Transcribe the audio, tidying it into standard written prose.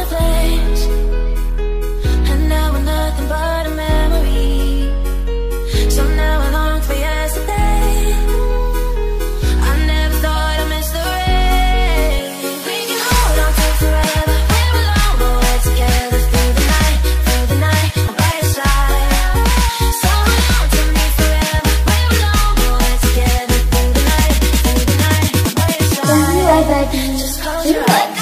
the flames, and now we're nothing but a memory. So now I long for yesterday. I never thought I'd miss the rain. We can hold on to forever. We're alone, but we're together through the night, I'm by your side. So hold on to me forever. We're alone, but we're together through the night, I'm by your side. Just close your eyes.